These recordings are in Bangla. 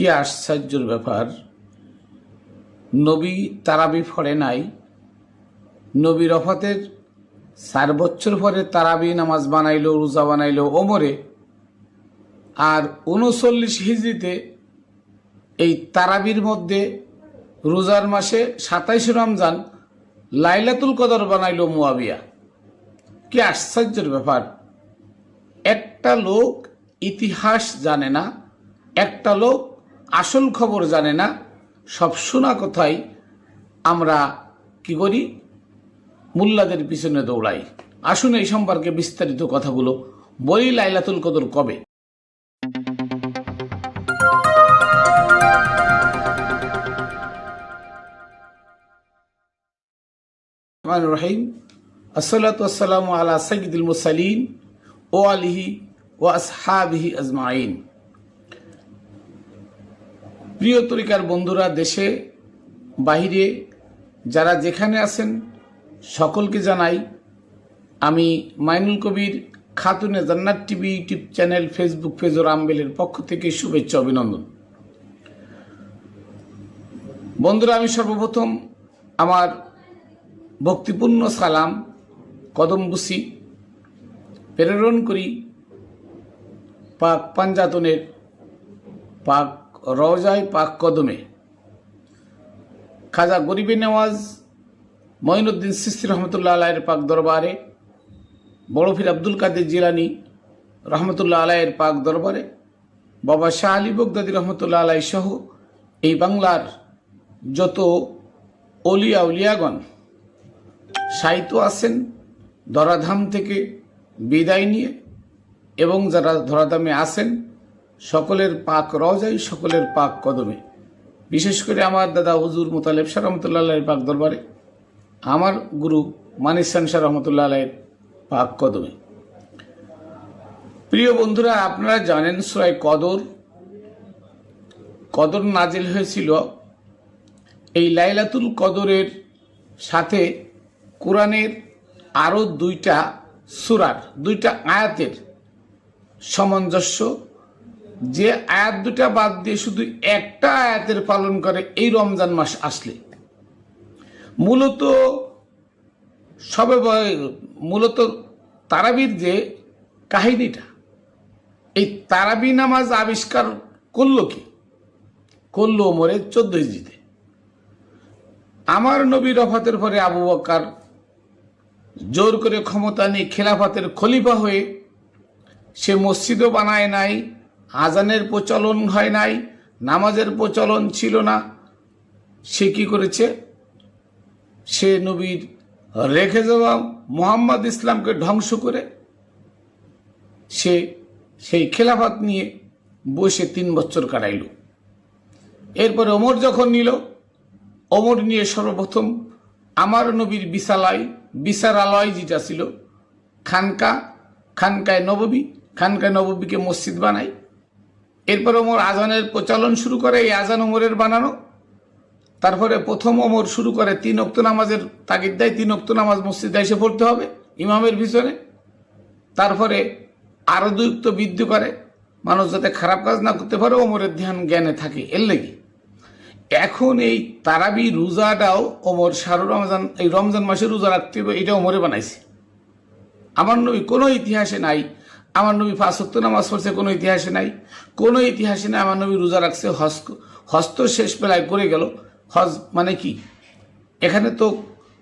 কি আশ্চর্যের ব্যাপার, নবী তারাবি পড়ে নাই। নবীর ওফাতের 4 বছর পরে তারাবি নামাজ বানাইলো, রোজা বানাইলো ওমরে। আর 39 হিজরিতে এই তারাবির মধ্যে রোজার মাসে 27 রমজান লাইলাতুল কদর বানাইলো মুয়াবিয়া। কি আশ্চর্যের ব্যাপার, একটা লোক ইতিহাস জানে না, একটা লোক আসল খবর জানে না, সব শোনা কথাই আমরা কি করি, মুল্লাদের পিছনে দৌড়াই। আসুন এই সম্পর্কে বিস্তারিত কথাগুলো বলি। লাইলাতুল কদর কবে? রহিম, আসসালাতু ওয়াসসালামু আলা সাইয়্যিদিল মুরসালিন ওয়া আলিহি ওয়া আসহাবিহি আজমাইন। প্রিয় তরিকার বন্ধুরা, দেশে বাহিরে যারা যেখানে আছেন সকলকে জানাই আমি Mainul Kabir Khatune Jannat TV YouTube channel, Facebook page ও রামবেলের পক্ষ থেকে শুভেচ্ছা অভিনন্দন। বন্ধুরা, আমি সর্বপ্রথম আমার ভক্তিপূর্ণ সালাম কদমবুসি প্রেরণ করি পাক পাঞ্জাতনের পাক রওজায় পাক কদমে খাজা গরিবে নেওয়াজ মঈনুদ্দিন চিশতি রহমতুল্লাহ আলাইয়ের পাক দরবারে, বড় পীর আব্দুল কাদের জিলানী রহমতুল্লাহ আলাইয়ের পাক দরবারে, বাবা শাহ আলী বগদাদী রহমতুল্লাহ আলাই সহ এই বাংলার যত অলিয়া উলিয়াগণ সাহিত্য আছেন ধরাধাম থেকে বিদায় নিয়ে, এবং যারা ধরাধামে আছেন সকলের পাক রওজায়, সকলের পাক কদমে, বিশেষ করে আমার দাদা হুজুর মুতালেব শাহ রহমতুল্লাহ আলাইয়ের পাক দরবারে, আমার গুরু মানিসান শাহ রহমতুল্লাহ আলাইয়ের পাক কদমে। প্রিয় বন্ধুরা, আপনারা জানেন সূরা কদর নাজিল হয়েছিল এই লাইলাতুল কদরের সাথে কোরআনের আরও 2টা সূরার 2টা আয়াতের সামঞ্জস্য। যে আয়াত 2টা বাদ দিয়ে শুধু একটা আয়াতের পালন করে এই রমজান মাস আসলে, মূলত তারাবির যে কাহিনীটা, এই তারাবি নামাজ আবিষ্কার করলো কি? করলো ওমরের 14 হিজরিতে। আমার নবীর ওফাতের পরে আবু বকর জোর করে ক্ষমতা নিয়ে খেলাফতের খলিফা হয়ে সে মসজিদও বানায় নাই, আজানের প্রচলন হয় নাই, নামাজের প্রচলন ছিল না। সে কি করেছে? সে নবীর রেখে যাওয়া মুহাম্মদ ইসলামকে ধ্বংস করে সে সেই খেলাফত নিয়ে বসে 3 বছর কাটাইল। এরপরে ওমর যখন নিল, ওমর নিয়ে সর্বপ্রথম আমার নবীর বিচারালয় যেটা ছিল খানকায় নববীকে মসজিদ বানাই। এরপর ওমর আজানের প্রচলন শুরু করে, এই আজান ওমরের বানানো। তারপরে প্রথম ওমর শুরু করে 3 ওয়াক্ত নামাজের তাগিদ দেয়, 3 ওয়াক্ত নামাজ মসজিদে এসে পড়তে হবে ইমামের পিছনে। তারপরে আরো 2 ওয়াক্ত বৃদ্ধি করে, মানুষ যাতে খারাপ কাজ না করতে পারে, ওমরের ধ্যান জ্ঞানে থাকে, এর লেগে। এখন এই তারাবি রোজাটাও ওমর শাহরুর রমজান, এই রমজান মাসে রোজা রাখতে হবে, এটা ওমরে বানাইছে। আমার নবী কোনো ইতিহাসে নাই। আমার নবী 5 ওয়াক্ত নামাজ পড়ছে, কোনো ইতিহাসে নাই। কোনো ইতিহাসে নাই আমার নবী রোজা রাখছে। হস্ত শেষ বেলায় করে গেল। হজ মানে কি? এখানে তো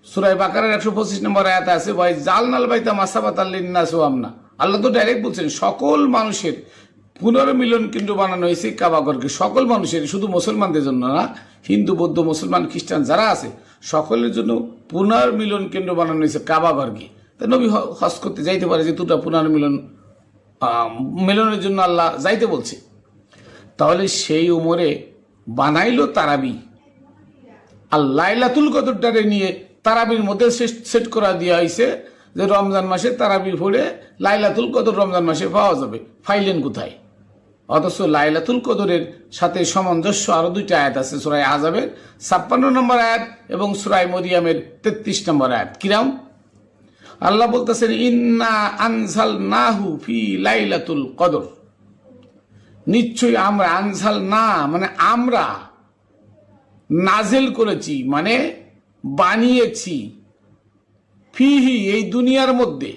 সূরা বাকারার 125 নম্বর আয়াত আছে, ভাই জালনাল বাইতা মাসাবাতাল লিন্নাস ওয়া আমনা। আল্লাহ তো ডাইরেক্ট বলছেন সকল মানুষের পুনর্মিলন কেন্দ্র বানানো হয়েছে কাবাঘরকে, সকল মানুষের, শুধু মুসলমানদের জন্য না, হিন্দু বৌদ্ধ মুসলমান খ্রিস্টান যারা আছে সকলের জন্য পুনর্মিলন কেন্দ্র বানানো হয়েছে কাবাঘরকে। তা নবী হজ করতে যাইতে পারে, যে দুটা মিলনের জন্য আল্লাহ যাইতে বলছে। তাহলে সেই উমরে বানাইলো তারাবি, আর লাইলাতুল কদরটারে নিয়ে তারাবির মধ্যে সেট করা দেওয়া হয়েছে যে রমজান মাসে তারাবি পড়ে লাইলাতুল কদর রমজান মাসে পাওয়া যাবে। ফাইলেন কোথায়? অথচ লাইলাতুল কদরের সাথে সামঞ্জস্য আরো 2টা আয়াত আছে, সূরা আযাবের 56 নম্বর আয়াত এবং সূরা মরিয়মের 33 নম্বর আয়াত। কিরাম? আল্লাহ বলতেছেন ইন্না আনজালনাহু ফি লাইলাতুল কদর, নিশ্চয়ই আমরা, আনসাল না মানে আমরা, নাজেল করেছি মানে বানিয়েছি, ফিহি এই দুনিয়ার মধ্যে,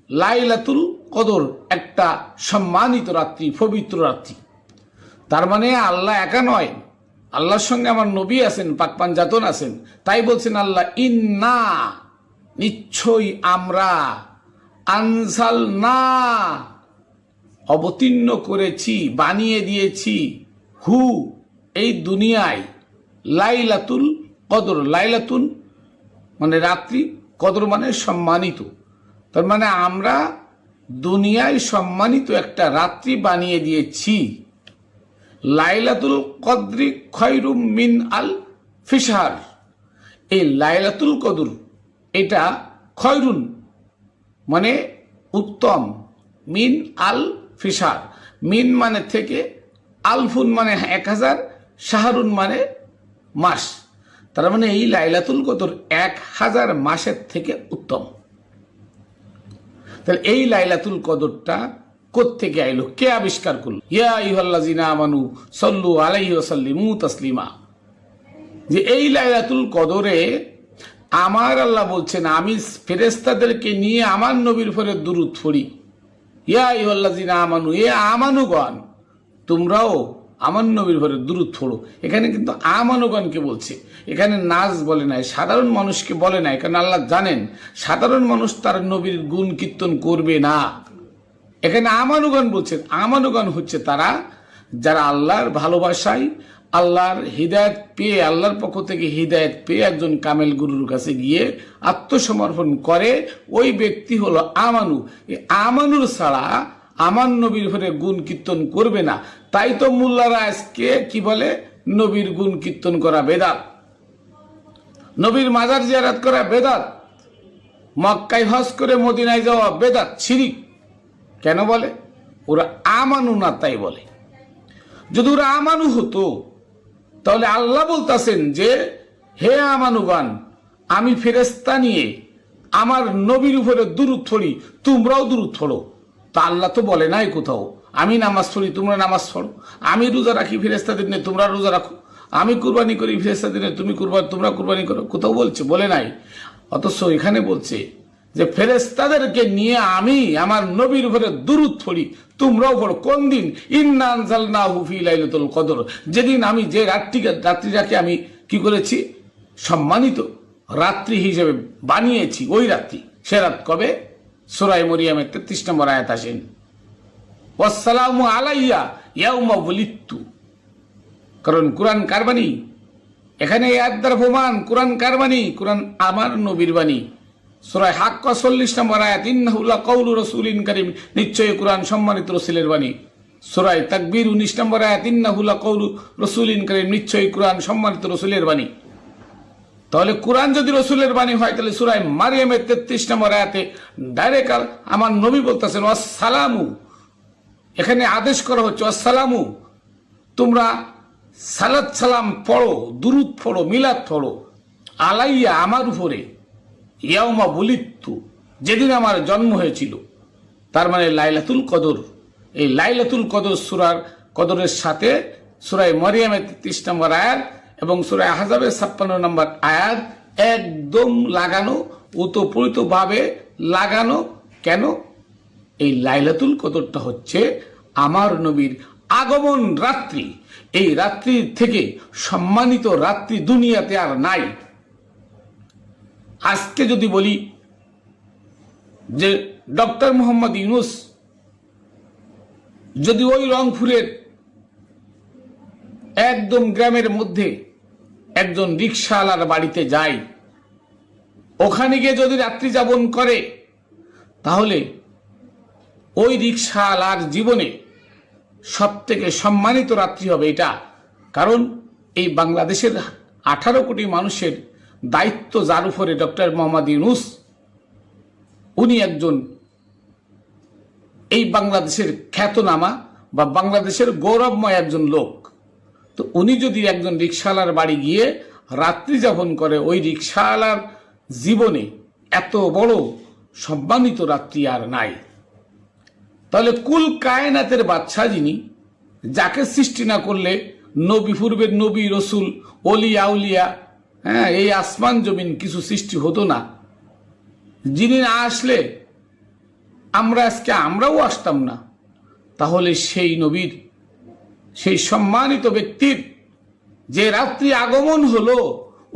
লাইলাতুল কদর একটা সম্মানিত রাত্রি, পবিত্র রাত্রি। তার মানে আল্লাহ একা নয়, আল্লাহর সঙ্গে আমার নবী আছেন, পাকপান জাতন আছেন। তাই বলছেন আল্লাহ, ইন্না নিশ্চয়ই আমরা, আনসাল না অবতীর্ণ করেছি, বানিয়ে দিয়েছি, হু এই দুনিয়ায়, লাইলাতুল কদর, লাইলাতুল মানে রাত্রি, কদর মানে সম্মানিত। তার মানে আমরা দুনিয়ায় সম্মানিত একটা রাত্রি বানিয়ে দিয়েছি। লাইলাতুল কদরি খয়রুম মিন আল ফিশার, এই লাইলাতুল কদর এটা খয়রুন মানে উত্তম, মিন আল ফিশার, মিন মানে থেকে, আলফুন মানে 1000, শাহরুন মানে মাস। তার মানে এই লাইলাতুল কদর 1000 মাসের থেকে উত্তম। তাহলে এই লাইলাতুল কদরটা কোত্থেকে আইলো, কে আবিষ্কার করলো? ইয়া আইয়ুহাল্লাযিনা আমানু সাল্লু আলাইহি ওয়া সাল্লিমু তাসলিমা, যে এই লাইলাতুল কদরে আমার আল্লাহ বলছেন আমি ফেরেশতাদেরকে নিয়ে আমার নবীর উপরে দুরূদ পড়ি। ইয়া আইয়ুহাল্লাযিনা আমানু, এ আমানুগণ তোমরাও আমার নবীর উপরে দুরূদ পড়ো। এখানে কিন্তু আমানুগণকে বলছে, এখানে নাজ বলে নাই, সাধারণ মানুষকে বলে নাই, কারণ আল্লাহ জানেন সাধারণ মানুষ তার নবীর গুণ কীর্তন করবে না। এখানে আমানুগণ বলছেন, আমানুগণ হচ্ছে তারা যারা আল্লাহর ভালোবাসায়, আল্লাহর হৃদায়ত পেয়ে, আল্লাহর পক্ষ থেকে হৃদায়ত পেয়ে একজন কামেল গুরুর কাছে গিয়ে আত্মসমর্পণ করে, ওই ব্যক্তি হলো আমানু। এই আমানুর ছাড়া আমার নবীর উপরে গুণ কীর্তন করবে না। তাই তো মোল্লারা আজকে কি বলে, নবীর গুণ কীর্তন করা বেদাত, নবীর মাজার জিয়ারত করা বেদাত, মক্কায় হজ করে মদিনায় যাওয়া বেদাত, শিরিক। কেন বলে? ওরা আমানু না তাই বলে। যদি ওরা আমানু হতো তাহলে আল্লাহ বলতেছেন যে হে আমানুগণ, আমি ফেরেশতা নিয়ে আমার নবীর উপরে দুরূদ পড়ি, তোমরাও দুরূদ পড়ো। তা আল্লাহ তো বলে নাই কোথাও আমি নামাজ পড়ি তোমরা নামাজ পড়ো, আমি রোজা রাখি ফেরেশতাদের নিয়ে তোমরা রোজা রাখো, আমি কুরবানি করি ফেরেশতাদের নিয়ে তোমরা কুরবানি করো, কোথাও বলছে? বলে নাই। অথচ এখানে বলছে যে ফেরেশতাদেরকে নিয়ে আমি আমার নবীর উপরে দুরূদ পড়ি, তোমরাও পড়ো। কোন দিন? ইন্না আনজালনাহু ফি লাইলাতুল কদর, যেদিন আমি যে রাত্রিটাকে আমি কি করেছি, সম্মানিত রাত্রি হিসেবে বানিয়েছি, ওই রাত্রি। সে রাত কবে? সূরা মরিয়মের 33 নম্বর আয়াত আসেন, ওয়াসসালামু আলাইয়া ইয়াউমা ওয়ালিদতু। কারণ কোরআন কার বাণী? এখানে আয়াত দ্বারা প্রমাণ কোরআন কার বাণী? কোরআন আমার নবীর বাণী। সূরা হাক্কা 40 নম্বর আয়াত, ইন্নাহু লাকাউলু রাসূলিন কারীম, নিশ্চয়ই কোরআন সম্মানিত রাসূলের বাণী। সূরা তাকবীর 19 নম্বর আয়াত, ইন্নাহু লাকাউলু রাসূলিন কারীম, নিশ্চয়ই কোরআন সম্মানিত রাসূলের বাণী। তাহলে কোরআন যদি রসুলের বাণী হয়, তাহলে সূরা মারিয়ামের 33 নম্বর আয়াতে ডাইরেক্ট আমার নবী বলতেছেন ওয়াসসালামু, এখানে আদেশ করা হচ্ছে ওয়াসসালামু, তোমরা সালাত সালাম পড়ো, দুরূদ পড়ো, মিলাদ পড়ো, আলাইয়া আমার উপরে, ইয়াউমা বুলিদতু যেদিন আমার জন্ম হয়েছিল। তার মানে লাইলাতুল কদর, এই লাইলাতুল কদর সূরার কদরের সাথে সূরা মারিয়ামের 33 নম্বর আয়াত এবং সূরা আহজাবের 56 নম্বর আয়াত একদম লাগানো, ওতপ্রোতভাবে লাগানো। কেন? এই লাইলাতুল কদরটা হচ্ছে আমার নবীর আগমন রাত্রি। এই রাত্রি থেকে সম্মানিত রাত্রি দুনিয়াতে আর নাই। আজকে যদি বলি যে ডক্টর মোহাম্মদ ইউনূস যদি ওই রংপুরের একদম গ্রামের মধ্যে একজন রিকশাওয়ালার বাড়িতে যায়, ওখানে গিয়ে যদি রাত্রি যাপন করে, তাহলে ওই রিকশাওয়ালার জীবনে সব থেকে সম্মানিত রাত্রি হবে এটা। কারণ এই বাংলাদেশের 18 কোটি মানুষের দায়িত্ব যার উপরে ডক্টর মোহাম্মদ ইউনূস, উনি একজন এই বাংলাদেশের খ্যাতনামা বা বাংলাদেশের গৌরবময় একজন লোক। তো উনি যদি একজন রিকশাওয়ালার বাড়ি গিয়ে রাত্রি যাপন করে, ওই রিকশাওয়ালার জীবনে এত বড় সম্মানিত রাত্রি আর নাই। তাহলে কুল কায়নাতের বাদশা যিনি, যাকে সৃষ্টি না করলে নবী পূর্বের নবী রসুল অলি আউলিয়া, হ্যাঁ, এই আসমান জমিন কিছু সৃষ্টি হতো না। যিনি না আসলে আমরাও আসতাম না। তাহলে সেই নবীর, সেই সম্মানিত ব্যক্তির যে রাত্রি আগমন হলো,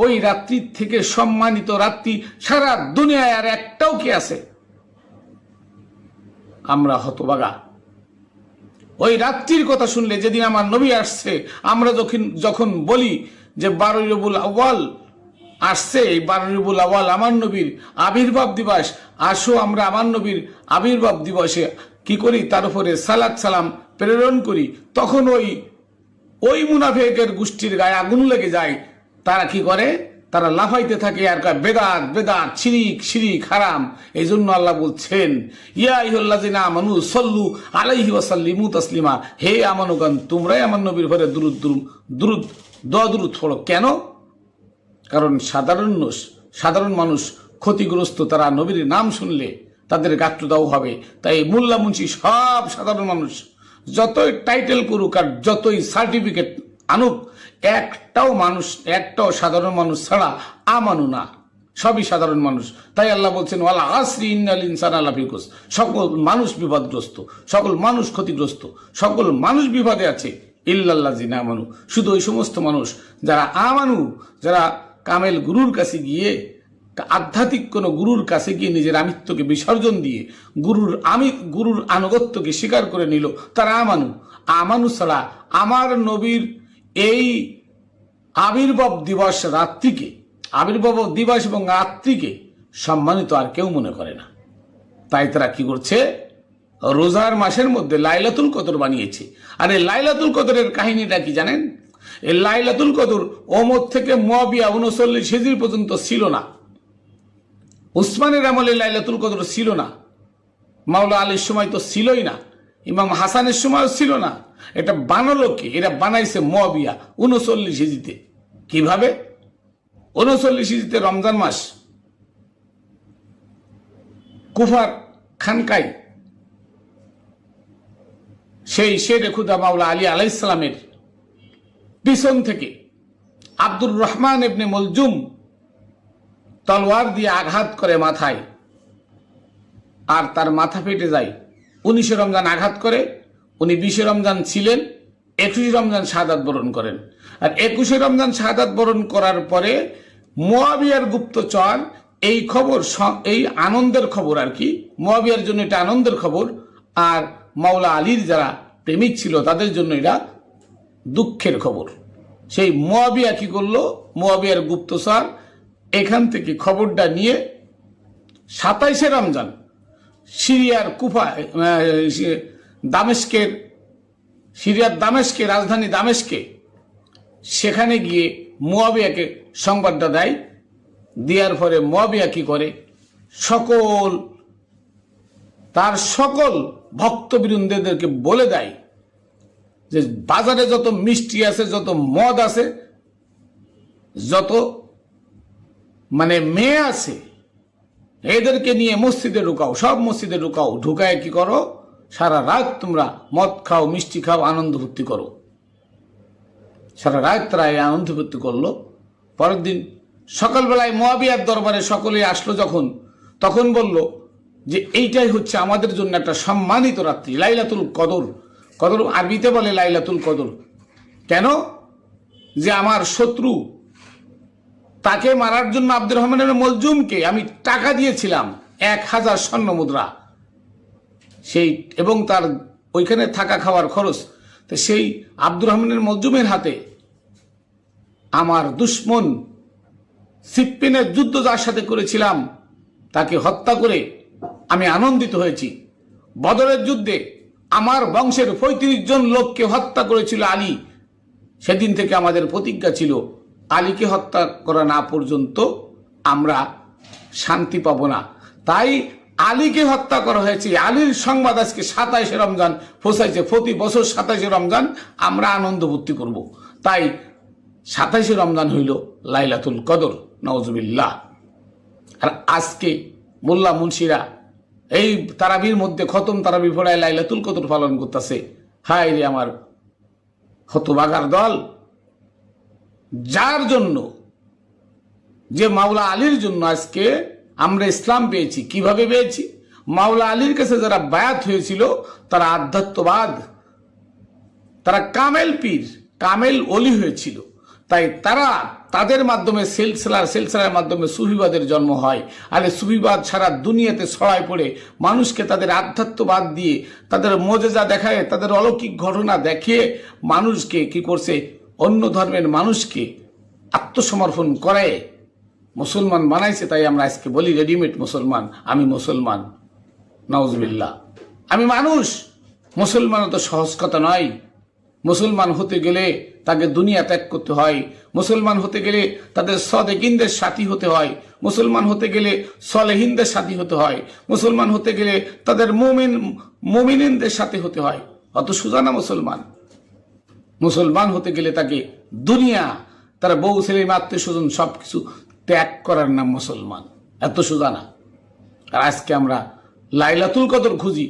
ওই রাত্রির থেকে সম্মানিত রাত্রি সারা দুনিয়ায় আর একটাও কি আছে? আমরা হতভাগা। ওই রাত্রির কথা শুনলে, যেদিন আমার নবী আসছে, আমরা যখন বলি যে 12 রবিউল আউয়াল আসছে, এই 12 রবিউল আউয়াল আমার নবীর আবির্ভাব দিবস, আসো আমরা আমার নবীর আবির্ভাব দিবসে কি করি, তার উপরে সালাত সালাম প্রেরণ করি, তখন ওই মুনাফিকের গোষ্ঠীর গায়ে আগুন লেগে যায়। তারা কি করে? তারা লাফাইতে থাকে আর কয় বেদাত বেদাত, শিরিক শিরিক, হারাম। এই জন্য আল্লাহ বলছেন, ইয়া আইয়ুহাল্লাযিনা আমানু সাল্লু আলাইহি ওয়া সাল্লিমু তাসলিমা, হে আমানুগণ, তোমরাই আমার নবীর উপরে দুরূদ পড়ো। কেন? কারণ সাধারণ মানুষ ক্ষতিগ্রস্ত, তারা নবীর নাম শুনলে তাদের গাত্রদাহ হবে। তাই মোল্লা মুন্সি সব সাধারণ মানুষ, যতই টাইটেল করুক আর যতই সার্টিফিকেট আনুক, একটাও সাধারণ মানুষ ছাড়া আমানু না, সবই সাধারণ মানুষ। তাই আল্লাহ বলছেন, ওয়ালা আসরি ইন্নাল ইনসানা লাফি খুসর, সকল মানুষ বিপদগ্রস্ত, সকল মানুষ ক্ষতিগ্রস্ত, সকল মানুষ বিপদে আছে, ইল্লাল্লাযিনা আমানু, শুধু ওই সমস্ত মানুষ যারা আমানু, যারা কামেল গুরুর কাছে গিয়ে, আধ্যাত্মিক কোন গুরুর কাছে গিয়ে নিজের আমিত্বকে বিসর্জন দিয়ে গুরুর আনুগত্যকে স্বীকার করে নিল, তারা আমানু ছাড়া আমার নবীর এই আবির্ভাব দিবস এবং রাত্রিকে সম্মানিত আর কেউ মনে করে না। তাই তারা কি করছে? রোজার মাসের মধ্যে লাইলাতুল কদর বানিয়েছে। আর এই লাইলাতুল কদরের কাহিনীটা কি জানেন? এই লাইলাতুল কদর ওমর থেকে মুয়াবিয়া 39 হিজরি পর্যন্ত ছিল না। উসমানের আমলে লাইলাতুল কদর ছিল না, মাওলা আলীর সময় তো ছিলই না, ইমাম হাসানের সময়ও ছিল না। এটা বানালো কে? এরা বানাইছে মুয়াবিয়া 39 হিজরিতে। কিভাবে? 39 হিজরিতে রমজান মাস কুফার খানকায় সেই শেরে খুদা মাওলা আলী আলাইহিস সালামের পিছন থেকে আব্দুর রহমান ইবনে মলজুম তলোয়ার দিয়ে আঘাত করে মাথায়, আর তার মাথা ফেটে যায়। 19 রমজান আঘাত করে, উনি 20 রমজান ছিলেন, 21 রমজান শাহাদাত বরণ করেন। আর 21 রমজান শাহাদাত বরণ করার পরে মুয়াবিয়ার গুপ্তচর এই খবর, এই আনন্দের খবর আর কি, মুয়াবিয়ার জন্য এটা আনন্দের খবর, আর মাওলা আলীর যারা প্রেমিক ছিল তাদের জন্য এটা দুঃখের খবর। সেই মুয়াবিয়া কি করলো? মুয়াবিয়ার গুপ্তচর এখান থেকে খবরটা নিয়ে 27 রমজান সিরিয়ার দামেস্কের রাজধানী দামেস্কে, সেখানে গিয়ে মুয়াবিয়াকে সংবাদটা দেয়। দেওয়ার পরে মুয়াবিয়া কি করে? তার সকল ভক্তবৃন্দদেরকে বলে দেয় যে বাজারে যত মিষ্টি আছে, যত মদ আছে, যত মেয়ে আছে, এদেরকে নিয়ে মসজিদে ঢুকাও, সব মসজিদে ঢুকাও। ঢুকায় কি করো? সারা রাত তোমরা মদ খাও, মিষ্টি খাও, আনন্দ ফুর্তি করো। সারা রাত তারা এই আনন্দ ফুর্তি করলো। পরের দিন সকালবেলায় মুয়াবিয়ার দরবারে সকলে আসলো যখন, তখন বলল যে এইটাই হচ্ছে আমাদের জন্য একটা সম্মানিত রাত্রি, লাইলাতুল কদর। কদর আরবিতে বলে লাইলাতুল কদর। কেন? যে আমার শত্রু, তাকে মারার জন্য আব্দুর রহমানের মলজুমকে আমি টাকা দিয়েছিলাম 1000 স্বর্ণ মুদ্রা, এবং তার ওইখানে থাকা খাওয়ার খরচ। তো সেই আব্দুর রহমানের মলজুমের হাতে আমার দুশ্মন সিপ্পিনের যুদ্ধ যার সাথে করেছিলাম তাকে হত্যা করে আমি আনন্দিত হয়েছি। বদরের যুদ্ধে আমার বংশের 35 জন লোককে হত্যা করেছিল আলী। সেদিন থেকে আমাদের প্রতিজ্ঞা ছিল, আলীকে হত্যা করা না পর্যন্ত আমরা শান্তি পাব না। তাই আলীকে হত্যা করা হয়েছে, আলীর সংবাদ আজকে 27 রমজান পৌঁছাইছে। প্রতি বছর 27 রমজান আমরা আনন্দ ভর্তি করব। তাই 27 রমজান হইল লাইলাতুল কদর, নাউজুবিল্লাহ। আর আজকে মোল্লা মুন্সিরা এই তারাবির মধ্যে খতম তারাবি পড়ায় লাইলাতুল কদর পালন করতেছে। হায় রে আমার হতবাগার দল, যার জন্য, যে মাওলা আলীর জন্য আজকে আমরা ইসলাম পেয়েছি। কিভাবে পেয়েছি? মাওলা আলীর কাছে যারা বায়াত হয়েছিল তারা আধ্যাত্মবাদ, তারা কামেল পীর, কামেল অলি হয়েছিল। তাই তাদের মাধ্যমে সিলসিলার মাধ্যমে সুফিবাদের জন্ম হয়। আর এই সুফিবাদ সারা দুনিয়াতে ছড়ায় পড়ে মানুষকে তাদের আধ্যাত্মবাদ দিয়ে, তাদের মোজেজা দেখায়, তাদের অলৌকিক ঘটনা দেখিয়ে মানুষকে কি করছে, অন্য ধর্মের মানুষকে আত্মসমর্পণ করে মুসলমান বানাইছে। তাই আমরা আজকে বলি রেডিমেড মুসলমান, আমি মুসলমান, নাউজুবিল্লাহ। আমি মানুষ। মুসলমান তো সহজ কথা নয়। মুসলমান হতে গেলে তাকে দুনিয়া ত্যাগ করতে হয়। মুসলমান হতে গেলে তাদের সদেকিনদের সাথী হতে হয়। মুসলমান হতে গেলে সলেহিনদের সাথী হতে হয়। মুসলমান হতে গেলে তাদের মুমিনদের সাথে হতে হয়। অত সোজা না মুসলমান। মুসলমান হতে গেলে তাকে দুনিয়া, তার বউ ছেলে আত্মীয় স্বজন সবকিছু ত্যাগ করার নাম মুসলমান। এত সোজা না। আর আজকে আমরা লাইলাতুল কদর খুঁজি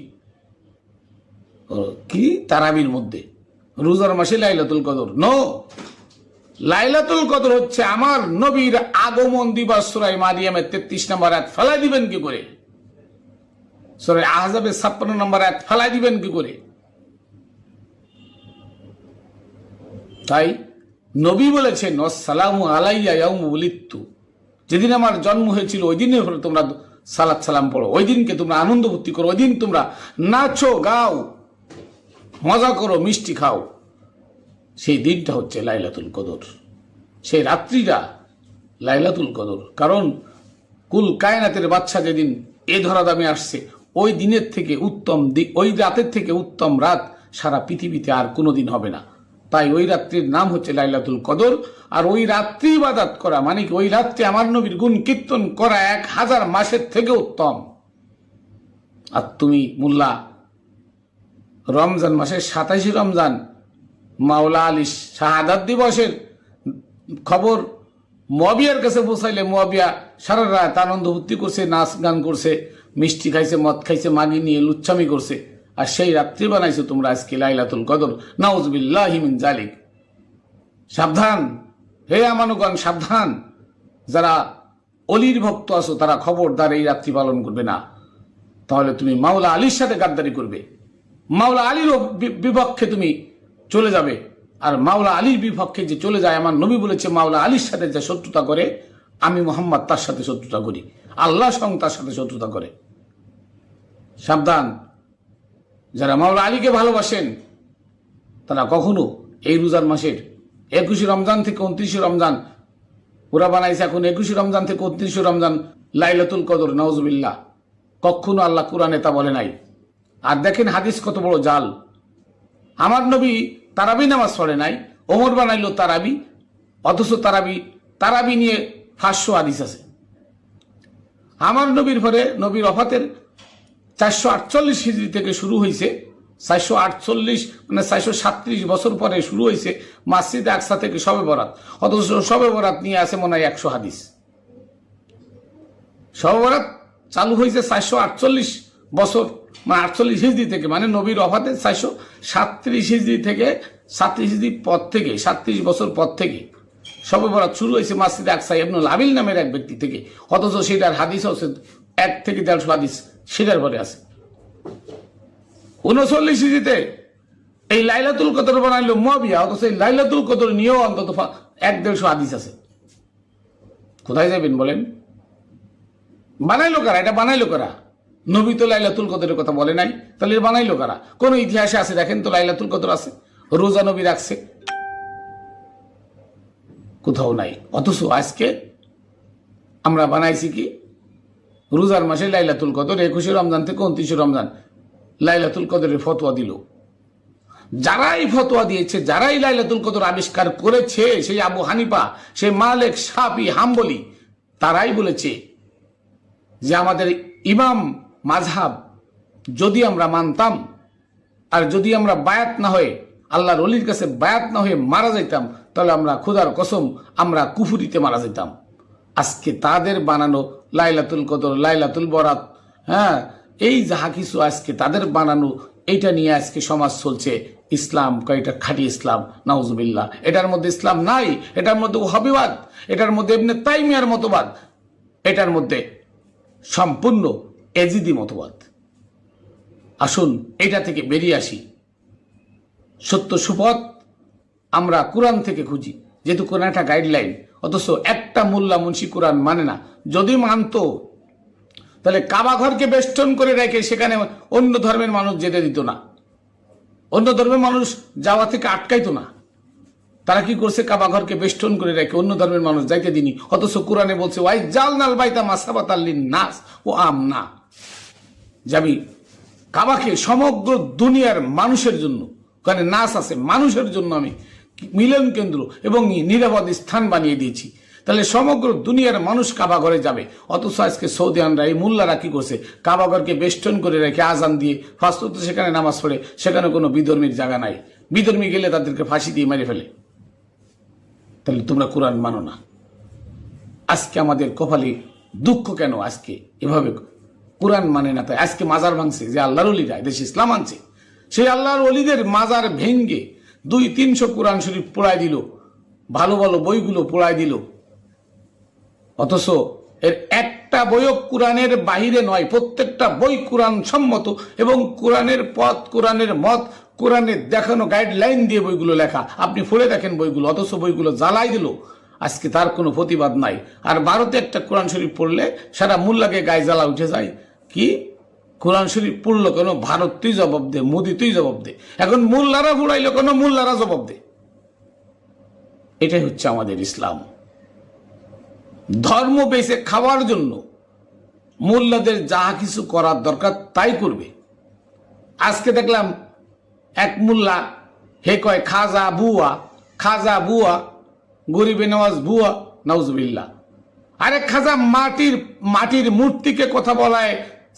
কি তারাবির মধ্যে, রোজার মাসে লাইলাতুল কদর। নো, লাইলাতুল কদর হচ্ছে আমার নবীর আগমন দিবস। সূরা মারিয়ামের 33 নম্বর আয়াত ফেলাই দিবেন কি করে? সূরা আহজাবের 56 নম্বর আয়াত ফেলাই দিবেন কি করে? তাই নবী বলেছেন আসসালামু আলাইয়া ইয়াউমু উলিদতু, যেদিন আমার জন্ম হয়েছিল ওই দিনে তোমরা সালাত সালাম পড়ো, ওই দিনকে তোমরা আনন্দ ভর্তি করো, ওই দিন তোমরা নাচো গাও, মজা করো, মিষ্টি খাও। সেই দিনটা হচ্ছে লাইলাতুল কদর, সেই রাত্রিটা লাইলাতুল কদর। কারণ কুল কায়নাতের বাদশা যেদিন এ ধরা দামে আসছে, ওই দিনের থেকে উত্তম ওই রাতের থেকে উত্তম রাত সারা পৃথিবীতে আর কোনোদিন হবে না। তাই ওই রাত্রির নাম হচ্ছে লাইলাতুল কদর। আর ওই রাত্রি ইবাদত করা মানে কি, ওই রাত্রে আমার নবীর গুণ কীর্তন করা 1000 মাসের থেকে উত্তম। আর তুমি মোল্লা রমজান মাসের 27 রমজান মাওলা আলী শাহাদাত দিবসের খবর মুয়াবিয়ার কাছে পৌঁছাইলে মুয়াবিয়া সারা রাত আনন্দ ভর্তি করছে, নাচ গান করছে, মিষ্টি খাইছে, মদ খাইছে, মাগি নিয়ে লুচ্ছামি করছে। আর সেই রাত্রি বানাইছো তোমরা আজকে লাইলাতুল কদর। নাউজুবিল্লাহি মিন জালিক। সাবধান হে আমানুগণ, সাবধান। যারা অলির ভক্ত আছো তারা খবরদার এই রাত্রি পালন করবে না, তাহলে তুমি মাওলা আলীর সাথে গাদ্দারি করবে, মাওলা আলীরও বিপক্ষে তুমি চলে যাবে। আর মাওলা আলীর বিপক্ষে যে চলে যায়, আমার নবী বলেছে মাওলা আলীর সাথে যে শত্রুতা করে, আমি মুহাম্মদ তার সাথে শত্রুতা করি, আল্লাহ স্বয়ং তার সাথে শত্রুতা করে। সাবধান। যারা মাওলা আলীকে ভালোবাসেন তারা কখনো এই রোজার মাসের 21 রমজান থেকে 29 রমজান, ওরা বানাইছে এখন 21 রমজান থেকে 29 রমজান লাইলাতুল কদর। নাউজুবিল্লাহ, কখনো আল্লাহ কোরআনে তা বলে নাই। আর দেখেন হাদিস কত বড় জাল। আমার নবী তারাবি নামাজ পড়ে নাই, ওমর বানাইলো তারাবি, অথচ তারাবি নিয়ে 500 হাদিস আছে। আমার নবীর পরে নবীর ওফাতের 448 হিজরি থেকে শুরু হয়েছে, 448 মানে 437 বছর পরে শুরু হয়েছে মসজিদে আকসা থেকে শবে বরাত, অথচ শবে বরাত নিয়ে আছে মনে হয় 100 হাদিস। শবে বরাত চালু হয়েছে 448 বছর মানে 48 হিজরি থেকে, মানে নবীর ওফাতের 437 হিজরি থেকে 37 হিজরি পর থেকে 37 বছর পর থেকে শবে বরাত শুরু হয়েছে মসজিদে আকসা ইবনুল আবিল নামের এক ব্যক্তি থেকে, অথচ সেটার হাদিস হচ্ছে 1 থেকে 150 হাদিস সেটার পরে আছে। 39 হিজরিতে এই লাইলাতুল কদর বানাইলো মুয়াবিয়া, অথচ এই লাইলাতুল কদর নিয়েও অন্তত 1-150 হাদিস আছে। কোথায় যাবেন বলেন? বানাইলো কারা? এটা বানাইলো কারা? নবী তো লাইলাতুল কদরের কথা বলে নাই, তাহলে বানাইলো কারা? কোন ইতিহাসে আছে দেখেন তো লাইলাতুল কদর আছে? রোজা নবী রাখছে? কোথাও নাই। অথচ আজকে আমরা বানাইছি কি, রোজার মাসে লাইলাতুল কদর 21 রমজান থেকে 29 রমজান লাইলাতুল কদরের ফতোয়া দিল। যারাই ফতোয়া দিয়েছে, যারাই লাইলাতুল কদর আবিষ্কার করেছে, সেই আবু হানিফা, সেই মালিক, শাফি, হাম্বলি, তারাই বলেছে যে আমাদের ইমাম মাযহাব যদি আমরা মানতাম, আর যদি আমরা বায়াত না হয়ে আল্লাহর ওলির কাছে বায়াত না হয়ে মারা যাইতাম, তাহলে আমরা খোদার কসম আমরা কুফরিতে মারা যেতাম। আজকে তাদের বানানো লাইলাতুল কদর, লাইলাতুল বরাত, হ্যাঁ, এই যাহা কিছু আজকে তাদের বানানো, এইটা নিয়ে আজকে সমাজ চলছে। ইসলাম কয় এটা খাঁটি ইসলাম, নাউজুবিল্লাহ। এটার মধ্যে ইসলাম নাই, এটার মধ্যে ওহাবিবাদ, এটার মধ্যে ইবনে তাইমিয়ার মতবাদ, এটার মধ্যে সম্পূর্ণ এজিদি মতবাদ। আসুন এটা থেকে বেরিয়ে আসি। সত্য সুপথ আমরা কোরআন থেকে খুঁজি, যেহেতু কোরআন একটা গাইডলাইন। অথচ একটা মোল্লা মুন্সি কোরআন মানে না। যদি মানতো তাহলে কাবা ঘরকে বেষ্টন করে রেখে সেখানে অন্য ধর্মের মানুষ যেতে দিত না, অন্য ধর্মের মানুষ যাওয়া থেকে আটকাইতো না। তারা কি করছে? কাবা ঘরকে বেষ্টন করে রেখে অন্য ধর্মের মানুষ যাইতে দিনি। অথচ কোরআনে বলছে ওয়াই জালনাল বাইতা মাসাবাতাল লিন্নাস ও আমনা, যাবি কাবাকে সমগ্র দুনিয়ার মানুষের জন্য, ওখানে নাস আছে, মানুষের জন্য আমি মিলন কেন্দ্র এবং নিরাপদ স্থান বানিয়ে দিয়েছি। তাহলে সমগ্র দুনিয়ার মানুষ কাবা ঘরে যাবে। অথচ আজকে সৌদি আরবরা, এই মোল্লারা কি করছে? কাবা ঘরকে বেষ্টন করে রেখে আজান দিয়ে ফাস্ট সেখানে নামাজ পড়ে, সেখানে কোনো বিধর্মীর জায়গা নাই। বিধর্মী গেলে তাদেরকে ফাঁসি দিয়ে মেরে ফেলে। তাহলে তোমরা কোরআন মানো না। আজকে আমাদের কপালে দুঃখ কেন? আজকে এভাবে কোরআন মানে না, তাই আজকে মাজার ভাঙছে। যে আল্লাহর ওলিরা দেশে ইসলাম আনছে, সেই আল্লাহর ওলিদের মাজার ভেঙ্গে 200-300 কোরআন শরীফ পোড়ায় দিল, ভালো ভালো বইগুলো পোড়ায় দিল। অথচ এর একটা বইও কোরআনের বাহিরে নয়। প্রত্যেকটা বই কোরআন সম্মত এবং কোরআনের পথ, কোরআনের মত, কোরআনের দেখানো গাইডলাইন দিয়ে বইগুলো লেখা। আপনি পড়ে দেখেন বইগুলো। অথচ বইগুলো জ্বালাই দিল। আজকে তার কোনো প্রতিবাদ নাই। আর ভারতে একটা কোরআন শরীফ পড়লে সারা মোল্লাকে গায়ে জ্বালা উঠে যায়। কি কোরআন শরীফ পড়লো কেন? ভারত তুই জবাব দে, মোদি তুই জবাব দে। এখন মোল্লারা পড়াইলো কেন? মোল্লারা জবাব দে। এটাই হচ্ছে আমাদের ইসলাম। ধর্ম বেঁচে খাওয়ার জন্য মোল্লাদের যাহা কিছু করার দরকার তাই করবে। আজকে দেখলাম এক মোল্লা, হে কয় খাজা বুয়া, খাজা বুয়া, গরিবে নওয়াজ বুয়া, নাউজুবিল্লাহ। আরে খাজা মাটির মূর্তিকে কথা বলায়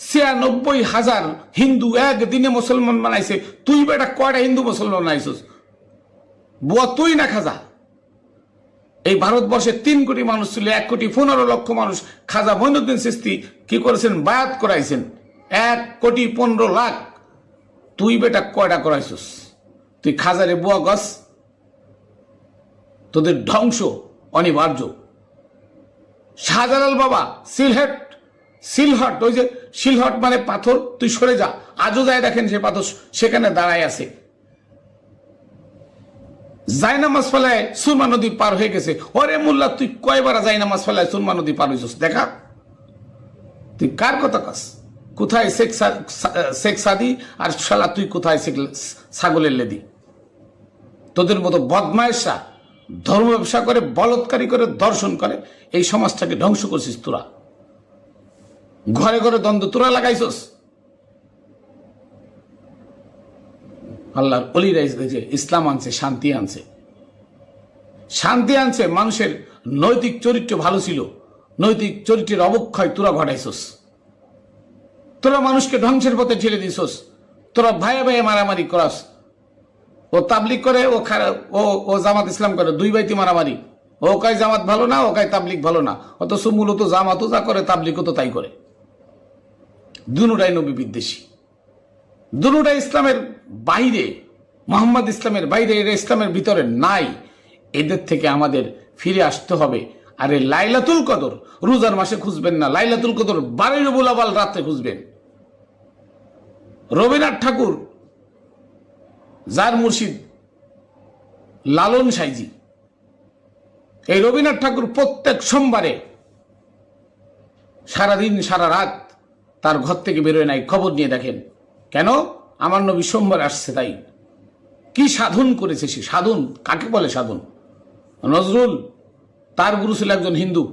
96,000 হিন্দু একদিনে মুসলমান বানাইছে। তুই বেটা কয়টা হিন্দু মুসলমান বানাইছিস? বুয়া তুই না খাজা। এই ভারতবর্ষে 3 কোটি মানুষ ছিল, 1,15,00,000 মানুষ। খাজা মঈনুদ্দিন চিশতি কি করেছেন? বায়াত করাইছেন 1,15,00,000। তুই বেটা কয়টা করাইছিস? তুই খাজারে বুয়া গস। তোদের ধ্বংস অনিবার্য। শাহজালাল বাবা সিলহট, ওই যে সিলহট মানে পাথর, তুই সরে যা। আজও যায় দেখেন সে পাথর সেখানে দাঁড়ায় আছে। জায়নামাজ ফেলায় সুরমা নদী পার হয়ে গেছে। ওরে মোল্লা তুই কয়বার জায়নামাজ ফেলায় সুরমা নদী পার হয়েছিস? দেখা। তুই কার কথা কাস? কোথায় শেখ সাদি আর শালা তুই কোথায় ছাগলের লেদি? তোদের মতো বদমায়েশরা ধর্ম ব্যবসা করে, বলৎকারী করে, দর্শন করে এই সমাজটাকে ধ্বংস করছিস তোরা। ঘরে ঘরে দ্বন্দ্ব তোরা লাগাইছস। আল্লাহর ওলিরা যে ইসলাম আনছে, শান্তি আনছে, শান্তি আনছে। মানুষের নৈতিক চরিত্র ভালো ছিল, নৈতিক চরিত্রের অবক্ষয় তোরা ঘটাইছস। তোরা মানুষকে ধ্বংসের পথে ঠেলে দিছস। তোরা ভাইয়ে ভাইয়ে মারামারি করাস। ও তাবলিগ করে, ও জামাত ইসলাম করে, 2 ভাইতে মারামারি। ও কয় জামাত ভালো না, ও কয় তাবলিগ ভালো না। অথচ মূলত জামাতও যা করে তাবলিগও তো তাই করে। দুটাই নবী বিদ্বেষী, দুটাই ইসলামের বাইরে, মোহাম্মদ ইসলামের বাইরে, এরা ইসলামের ভিতরে নাই। এদের থেকে আমাদের ফিরে আসতে হবে। আরে লাইলাতুল কদর রোজার মাসে খুঁজবেন না, লাইলাতুল কদর 12 রবিউল আউয়াল রাতে খুঁজবেন। রবীন্দ্রনাথ ঠাকুর, যার মুর্শিদ লালন সাইজি, এই রবীন্দ্রনাথ ঠাকুর প্রত্যেক সোমবারে সারাদিন সারা রাত তার ঘর থেকে বেরোয় নাই। খবর নিয়ে দেখেন। কেন? আমার নবী সোমবার আসছে তাই। কি সাধন করেছে সে? সাধন কাকে বলে? সাধন নজরুল, তার গুরু ছিল একজন হিন্দু।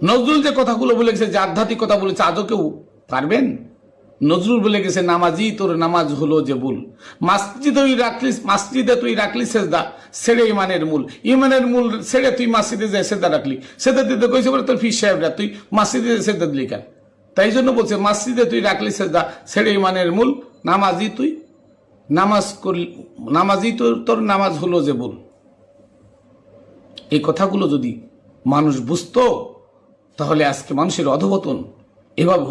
নজরুল যে কথাগুলো বলে গেছে, যে আধ্যাত্মিক কথা বলেছে, আজও কেউ পারবেন? নজরুল বলে গেছে নামাজি তোর নামাজ হলো যে ভুল, মাসজিদে তুই রাখলি সেজদা, ছেড়ে ইমানের মূল, ইমানের মূল ছেড়ে তুই মসজিদে যে সেজদা রাখলি, সেজদা দিতে কইছে বলে তোর ফির সাহেবরা তুই মসজিদে সেজদা দিলি কেন? তাই জন্য বলছে মসজিদে তুই রাখলি সেজদা, ছেড়ে ইমানের মূল, নামাজি তুই নামাজ করলি, নামাজি তোর নামাজ হলো যে ভুল। এই কথাগুলো যদি মানুষ বুঝতো তাহলে আজকে মানুষের অধঃপতন এভাবে